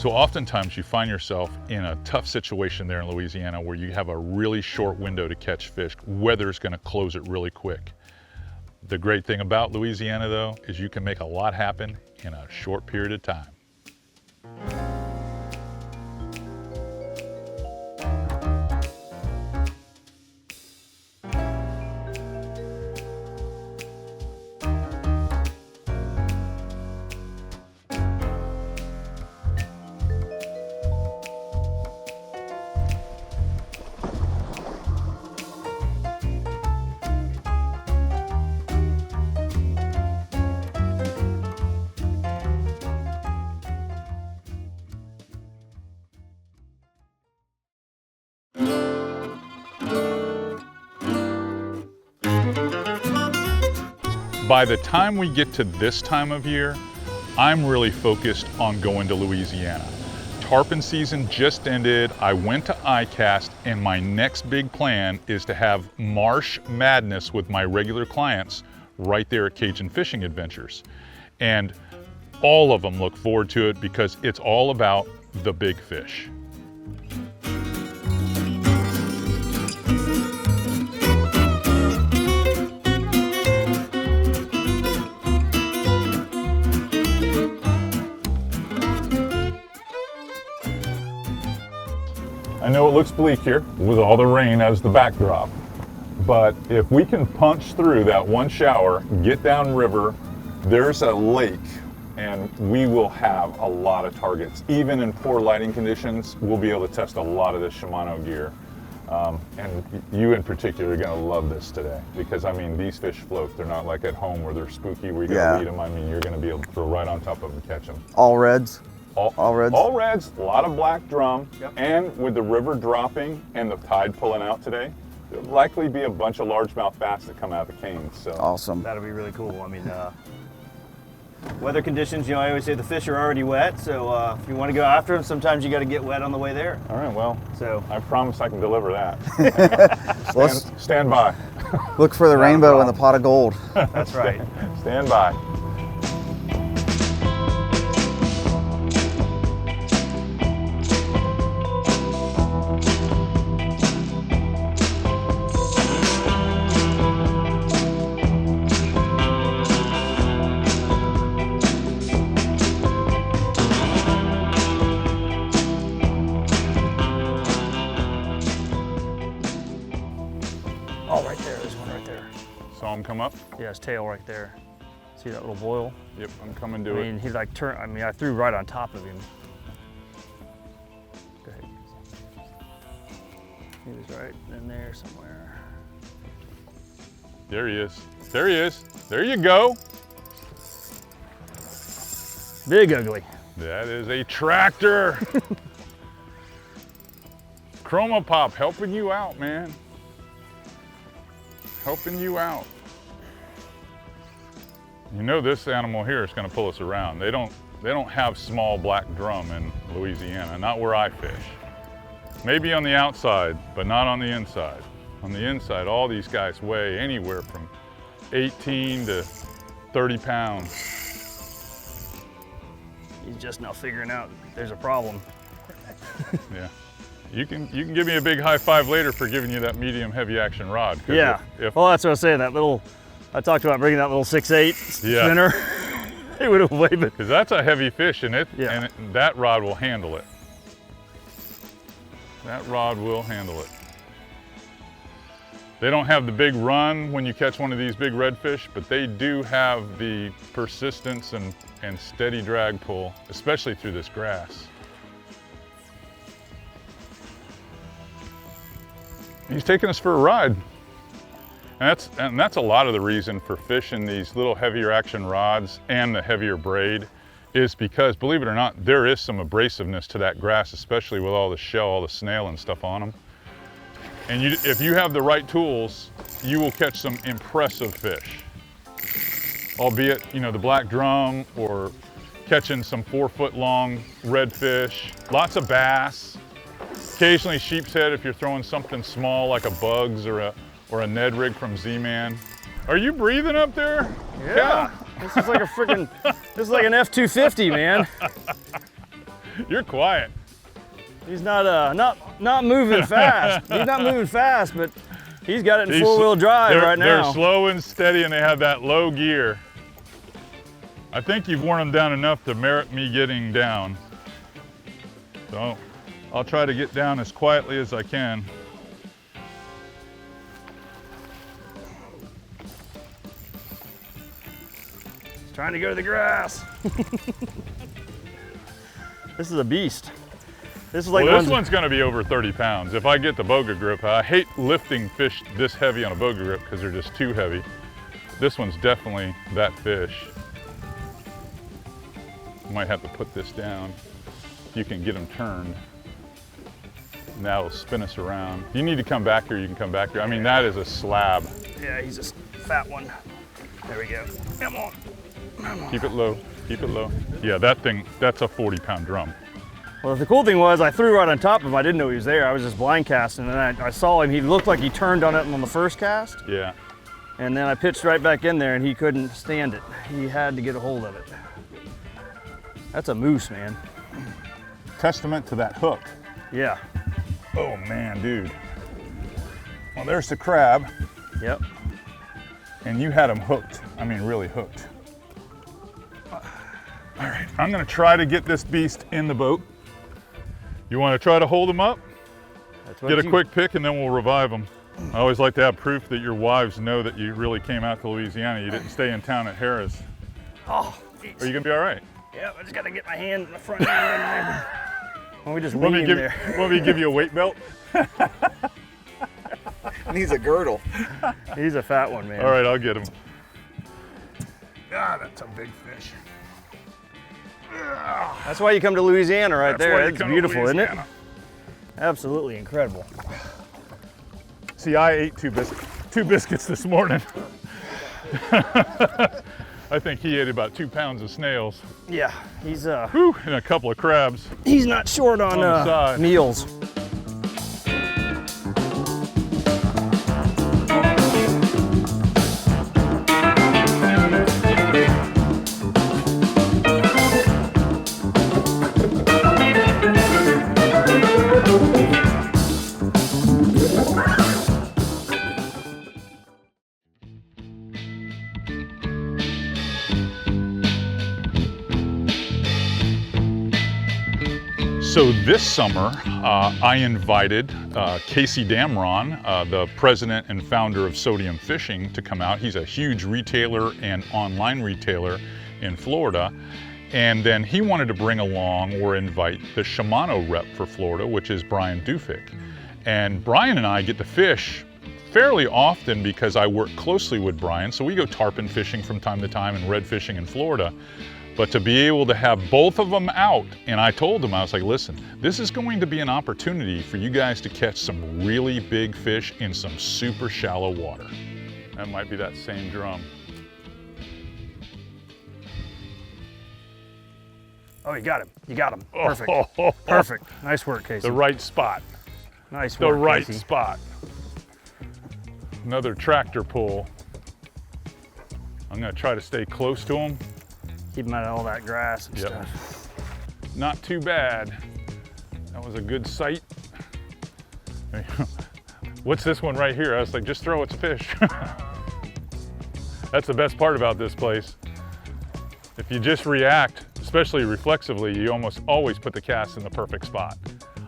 So oftentimes you find yourself in a tough situation there in Louisiana where you have a really short window to catch fish. Weather's gonna close it really quick. The great thing about Louisiana though, is you can make a lot happen in a short period of time. By the time we get to this time of year, I'm really focused on going to Louisiana. Tarpon season just ended. I went to ICAST, and my next big plan is to have Marsh Madness with my regular clients right there at Cajun Fishing Adventures. And all of them look forward to it because it's all about the big fish. I know it looks bleak here with all the rain as the backdrop, but if we can punch through that one shower, get downriver, there's a lake, and we will have a lot of targets. Even in poor lighting conditions, we'll be able to test a lot of this Shimano gear. And you in particular are gonna love this today because I mean, these fish float. They're not like at home where they're spooky, where you gotta lead them. I mean, you're gonna be able to throw right on top of them and catch them. All reds? All reds? All reds, a lot of black drum. Yep. And with the river dropping and the tide pulling out today, there'll likely be a bunch of largemouth bass that come out of the canes. So. Awesome. That'll be really cool. I mean, weather conditions, you know, I always say the fish are already wet, so if you want to go after them, sometimes you got to get wet on the way there. All right, well, so I promise I can deliver that. Stand by. Look for the rainbow in the pot of gold. That's right. Stand by. Saw him come up? Yeah, his tail right there. See that little boil? Yep, I'm coming to it. I mean, he like turned, I mean, I threw right on top of him. Go ahead. He was right in there somewhere. There he is. There he is. There you go. Big ugly. That is a tractor. Chroma Pop helping you out, man. Helping you out. You know this animal here is going to pull us around. They don't have small black drum in Louisiana, not where I fish. Maybe on the outside, but not on the inside. On the inside, all these guys weigh anywhere from 18 to 30 pounds. He's just now figuring out there's a problem. Yeah. You can give me a big high five later for giving you that medium heavy action rod. Yeah. Well, that's what I was saying. That little, I talked about bringing that little 6/8 spinner. It would have weighed it. Because that's a heavy fish, and that rod will handle it. That rod will handle it. They don't have the big run when you catch one of these big redfish, but they do have the persistence and steady drag pull, especially through this grass. He's taking us for a ride. And that's a lot of the reason for fishing these little heavier action rods and the heavier braid is because, believe it or not, there is some abrasiveness to that grass, especially with all the shell, all the snail and stuff on them. And if you have the right tools, you will catch some impressive fish. Albeit, you know, the black drum or catching some 4-foot long redfish, lots of bass. Occasionally sheep's head if you're throwing something small like a bugs or a Ned rig from Z-Man. Are you breathing up there? Yeah. This is like a freaking, this is like an F-250, man. You're quiet. He's not moving fast. He's not moving fast, but he's got it in four-wheel drive right now. They're slow and steady, and they have that low gear. I think you've worn them down enough to merit me getting down. So I'll try to get down as quietly as I can. He's trying to go to the grass. This is a beast. This is like well, this one's going to be over 30 pounds. If I get the boga grip, I hate lifting fish this heavy on a boga grip because they're just too heavy. This one's definitely that fish. You might have to put this down. You can get them turned. And that'll spin us around. If you need to come back here, you can come back here. I mean, that is a slab. Yeah, he's a fat one. There we go. Come on. Come on. Keep it low. Keep it low. Yeah, that thing, that's a 40-pound drum. Well, the cool thing was I threw right on top of him. I didn't know he was there. I was just blind casting, and I saw him. He looked like he turned on it on the first cast. Yeah. And then I pitched right back in there, and he couldn't stand it. He had to get a hold of it. That's a moose, man. Testament to that hook. Yeah. Oh man, dude. Well, there's the crab. Yep. And you had him hooked. I mean, really hooked. All right, I'm gonna try to get this beast in the boat. You wanna try to hold him up? Get a quick pick and then we'll revive him. I always like to have proof that your wives know that you really came out to Louisiana. You didn't stay in town at Harris. Oh, geez. Are you gonna be all right? Yeah, I just gotta get my hand in the front end. Well, we just lean in there. Want me to give you a weight belt? Needs a girdle. He's a fat one, man. All right, I'll get him. Ah, that's a big fish. That's why you come to Louisiana right there. It's beautiful, isn't it? Louisiana. Absolutely incredible. See, I ate two biscuits this morning. I think he ate about 2 pounds of snails. Yeah, he's Whew, and a couple of crabs. he's not short on the side. meals. So this summer, I invited Casey Damron, the president and founder of Sodium Fishing, to come out. He's a huge retailer and online retailer in Florida. And then he wanted to bring along or invite the Shimano rep for Florida, which is Brian Dufik. And Brian and I get to fish fairly often because I work closely with Brian. So we go tarpon fishing from time to time and red fishing in Florida. But to be able to have both of them out, and I told him, I was like, listen, this is going to be an opportunity for you guys to catch some really big fish in some super shallow water. That might be that same drum. Oh, you got him. You got him. Perfect. Perfect. Nice work, Casey. The right spot. Nice work, The right Casey. spot. Another tractor pull. I'm gonna try to stay close to him. Keep him out of all that grass and Yep. stuff. Not too bad. That was a good sight. What's this one right here? I was like, just throw, it's a fish. That's the best part about this place. If you just react, especially reflexively, you almost always put the cast in the perfect spot.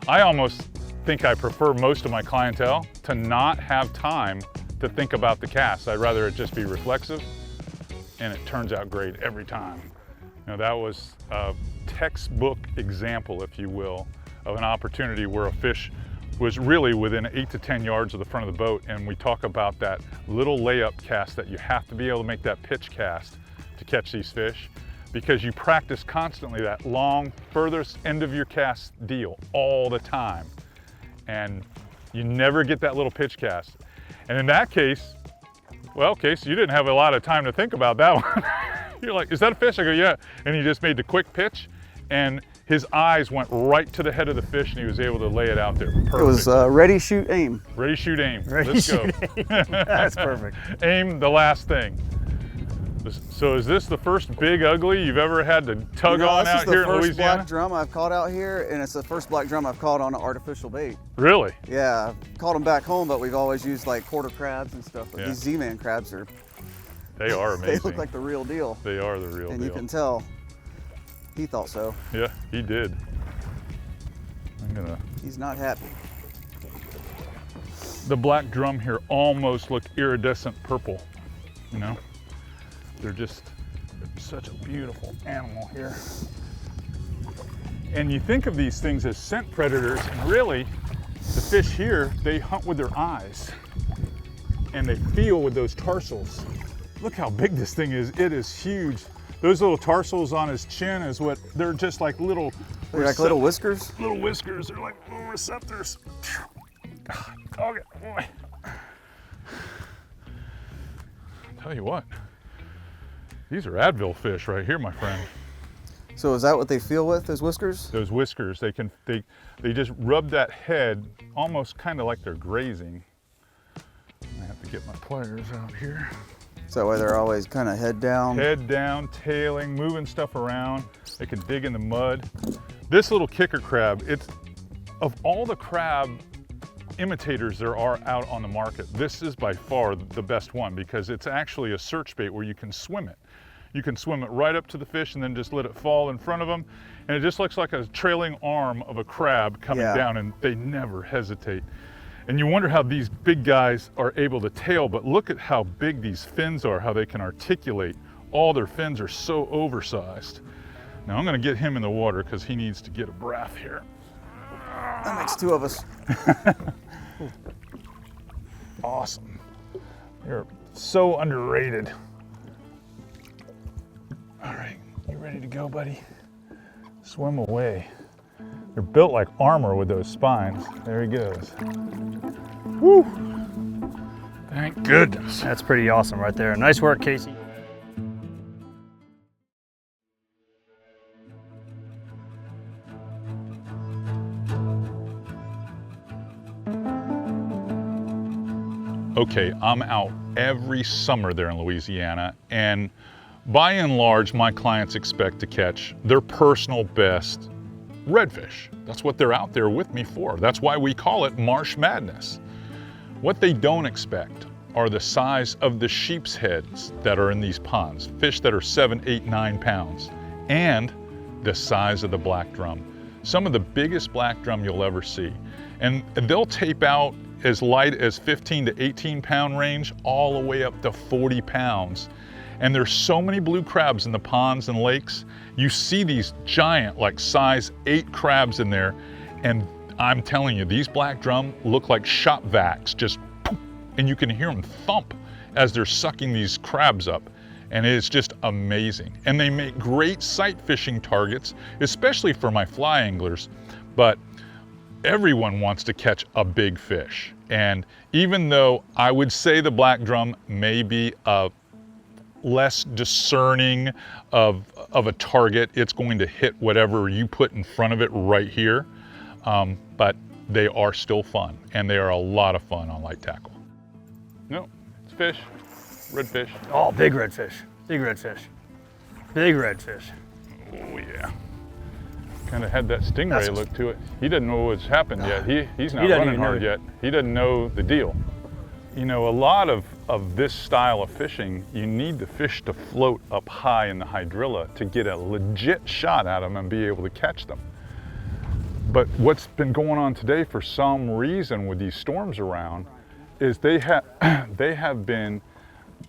I almost think I prefer most of my clientele to not have time to think about the cast. I'd rather it just be reflexive, and it turns out great every time. Now that was a textbook example, if you will, of an opportunity where a fish was really within 8 to 10 yards of the front of the boat, and we talk about that little layup cast that you have to be able to make that pitch cast to catch these fish, because you practice constantly that long, furthest end of your cast deal all the time, and you never get that little pitch cast. And in that case, well, Casey, you didn't have a lot of time to think about that one. You're like, is that a fish? I go, yeah. And he just made the quick pitch, and his eyes went right to the head of the fish, and he was able to lay it out there. Perfect. It was ready, shoot, aim. Ready, shoot, aim. Ready, Let's shoot, go. aim. That's perfect. Aim the last thing. So is this the first big ugly you've ever had to tug on out here in This is the first Louisiana? black drum I've caught out here, and it's the first black drum I've caught on an artificial bait. Really? Yeah, I've caught them back home, but we've always used like quarter crabs and stuff. But Yeah. these Z-Man crabs They are amazing. they look like the real deal. They are the real And deal. you can tell he thought so. Yeah, he did. He's not happy. The black drum here almost look iridescent purple, you know? They're such a beautiful animal here. And you think of these things as scent predators, and really, the fish here, they hunt with their eyes. And they feel with those tarsals. Look how big this thing is. It is huge. Those little tarsals on his chin is what, they're just like little... They're like little whiskers? Little whiskers, they're like little receptors. Dog it, boy. Tell you what, these are Advil fish right here, my friend. So is that what they feel with, those whiskers? Those whiskers, they just rub that head almost kind of like they're grazing. I have to get my pliers out here. So that way they're always kind of head down? Head down, tailing, moving stuff around. They can dig in the mud. This little kicker crab, it's, of all the crab imitators there are out on the market, this is by far the best one because it's actually a search bait where you can swim it. You can swim it right up to the fish and then just let it fall in front of them. And it just looks like a trailing arm of a crab coming down, and they never hesitate. And you wonder how these big guys are able to tail, but look at how big these fins are, how they can articulate. All their fins are so oversized. Now I'm gonna get him in the water because he needs to get a breath here. That makes two of us. Awesome. They're so underrated. All right, you ready to go, buddy? Swim away. They're built like armor with those spines. There he goes. Woo! Thank goodness. That's pretty awesome right there. Nice work, Casey. Okay, I'm out every summer there in Louisiana, and by and large, my clients expect to catch their personal best redfish. That's what they're out there with me for. That's why we call it Marsh Madness. What they don't expect are the size of the sheep's heads that are in these ponds, fish that are 7, 8, 9 pounds, and the size of the black drum. Some of the biggest black drum you'll ever see. And they'll tape out as light as 15 to 18 pound range, all the way up to 40 pounds. And there's so many blue crabs in the ponds and lakes. You see these giant, like size 8 crabs in there. And I'm telling you, these black drum look like shop vacs, just poof, and you can hear them thump as they're sucking these crabs up. And it's just amazing. And they make great sight fishing targets, especially for my fly anglers. But everyone wants to catch a big fish. And even though I would say the black drum may be a less discerning of a target, it's going to hit whatever you put in front of it right here. But they are still fun, and they are a lot of fun on light tackle. No, it's fish, redfish. Oh, big redfish, big redfish, big redfish. Oh yeah. Kind of had that stingray look to it. He doesn't know what's happened yet. He's not running hard yet. He doesn't know the deal. You know, a lot of this style of fishing, you need the fish to float up high in the hydrilla to get a legit shot at them and be able to catch them. But what's been going on today for some reason with these storms around is they have been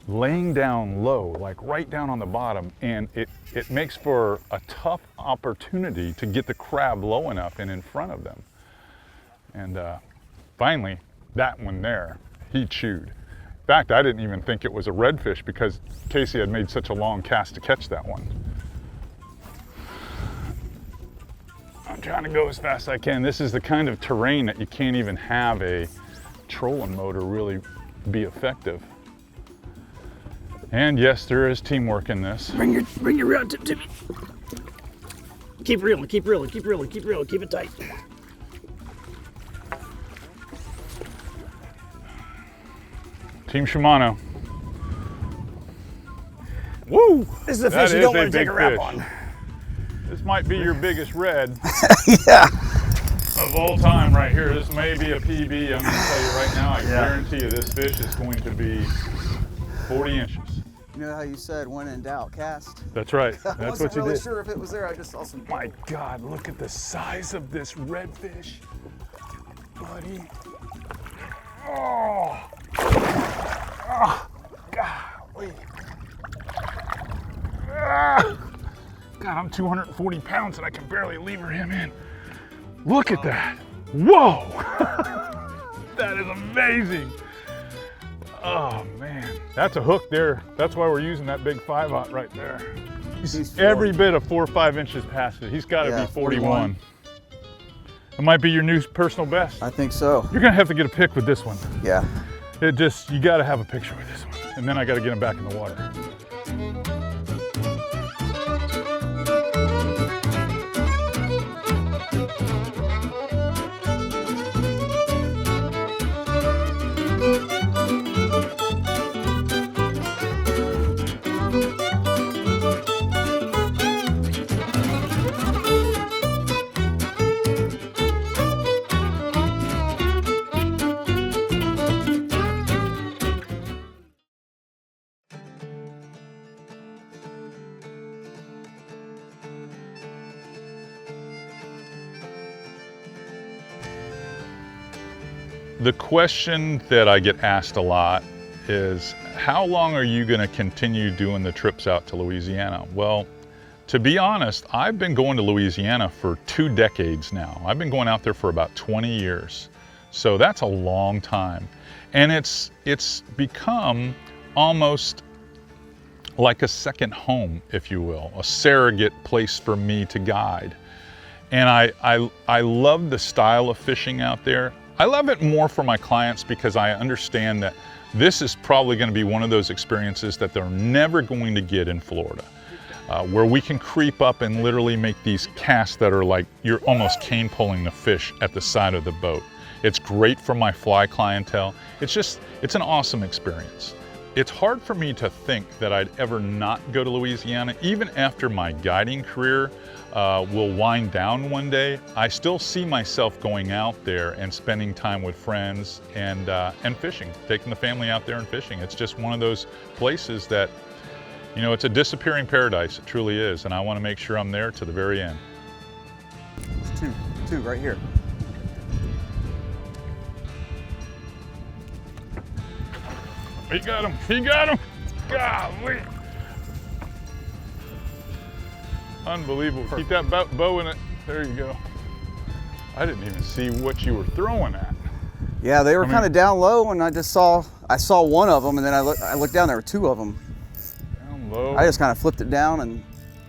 laying down low, like right down on the bottom, and it makes for a tough opportunity to get the crab low enough and in front of them. And finally, that one there, he chewed. In fact, I didn't even think it was a redfish because Casey had made such a long cast to catch that one. I'm trying to go as fast as I can. This is the kind of terrain that you can't even have a trolling motor really be effective. And yes, there is teamwork in this. Bring your rod tip to me. Keep reeling, keep reeling, keep reeling, keep reeling, keep it tight. Team Shimano. Woo! This is a That fish you is don't a want to take big a wrap fish. on. This might be your biggest red Yeah. of all time right here. This may be a PB. I'm going to tell you right now, I guarantee you this fish is going to be 40 inches. You know how you said, when in doubt, cast? That's right. I That's wasn't what you really did. sure if it was there. I just saw some. My God, look at the size of this redfish, buddy. Oh, oh, golly. Ah. God, I'm 240 pounds and I can barely lever him in. Look at that. Whoa. That is amazing. Oh man, that's a hook there. That's why we're using that big 5/0 right there. He's every bit of 4 or 5 inches past it. He's got to be 41. It might be your new personal best. I think so. You're gonna have to get a pic with this one. Yeah. You got to have a picture with this one, and then I got to get him back in the water. The question that I get asked a lot is, how long are you going to continue doing the trips out to Louisiana? Well, to be honest, I've been going to Louisiana for 2 decades now. I've been going out there for about 20 years. So that's a long time. And it's become almost like a second home, if you will, a surrogate place for me to guide. And I love the style of fishing out there. I love it more for my clients because I understand that this is probably going to be one of those experiences that they're never going to get in Florida, where we can creep up and literally make these casts that are like you're almost cane pulling the fish at the side of the boat. It's great for my fly clientele. It's an awesome experience. It's hard for me to think that I'd ever not go to Louisiana. Even after my guiding career will wind down one day, I still see myself going out there and spending time with friends and fishing, taking the family out there and fishing. It's just one of those places that, you know, it's a disappearing paradise. It truly is, and I want to make sure I'm there to the very end. There's two right here. He got him, he got him. Golly. Unbelievable. Keep that bow in it. There you go. I didn't even see what you were throwing at. Yeah, they were kind of down low, and I saw one of them, and then I looked down. There were 2 of them. Down low. I just kind of flipped it down, and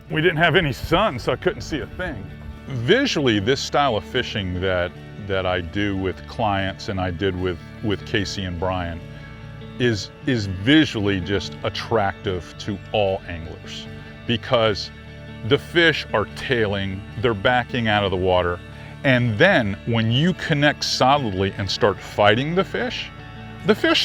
we didn't have any sun, so I couldn't see a thing. Visually, this style of fishing that I do with clients and I did with Casey and Brian is visually just attractive to all anglers, because the fish are tailing, they're backing out of the water, and then when you connect solidly and start fighting the fish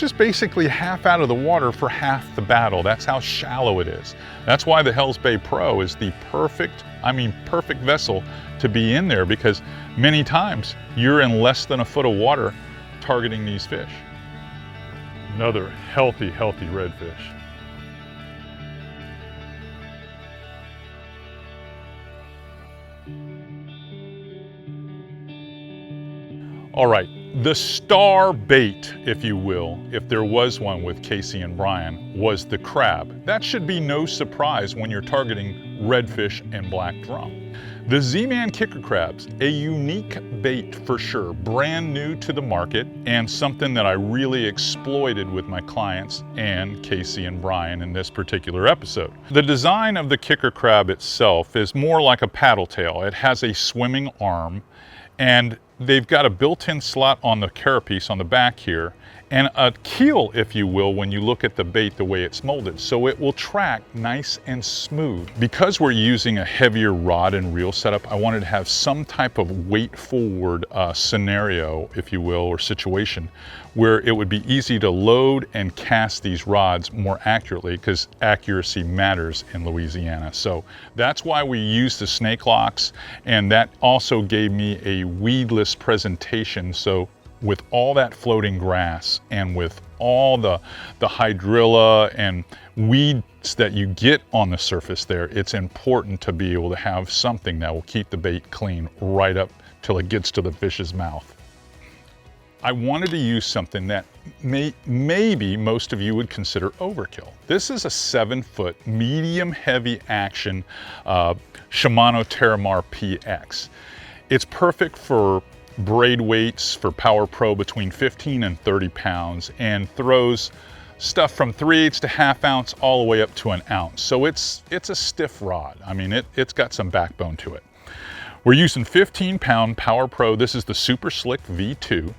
is basically half out of the water for half the battle. That's how shallow it is. That's why the Hells Bay Pro is the perfect vessel to be in there, because many times you're in less than a foot of water targeting these fish. Another healthy redfish. All right, the star bait, if you will, if there was one with Casey and Brian, was the crab. That should be no surprise when you're targeting redfish and black drum. The Z-Man kicker crabs, a unique bait for sure, brand new to the market, and something that I really exploited with my clients and Casey and Brian in this particular episode. The design of the kicker crab itself is more like a paddle tail. It has a swimming arm, and they've got a built-in slot on the carapace on the back here, and a keel, if you will, when you look at the bait the way it's molded. So it will track nice and smooth. Because we're using a heavier rod and reel setup, I wanted to have some type of weight forward scenario, if you will, or situation, where it would be easy to load and cast these rods more accurately, because accuracy matters in Louisiana. So that's why we use the snake locks, and that also gave me a weedless presentation. So with all that floating grass and with all the hydrilla and weeds that you get on the surface there, it's important to be able to have something that will keep the bait clean right up till it gets to the fish's mouth. I wanted to use something that maybe most of you would consider overkill. This is a 7-foot medium heavy action Shimano Terramar PX. It's perfect for braid weights for Power Pro between 15 and 30 pounds, and throws stuff from 3/8 to ½ ounce all the way up to 1 ounce. So it's a stiff rod. I mean, it's got some backbone to it. We're using 15-pound Power Pro. This is the Super Slick V2,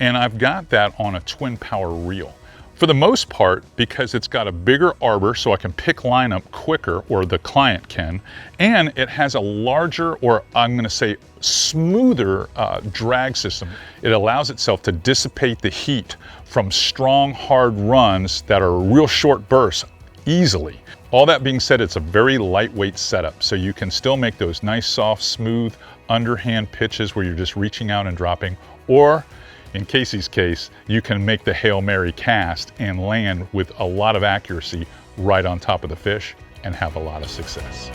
and I've got that on a twin power reel. For the most part, because it's got a bigger arbor so I can pick line up quicker, or the client can, and it has a larger, or I'm gonna say smoother drag system. It allows itself to dissipate the heat from strong, hard runs that are real short bursts easily. All that being said, it's a very lightweight setup, so you can still make those nice, soft, smooth, underhand pitches where you're just reaching out and dropping, or in Casey's case, you can make the Hail Mary cast and land with a lot of accuracy right on top of the fish and have a lot of success.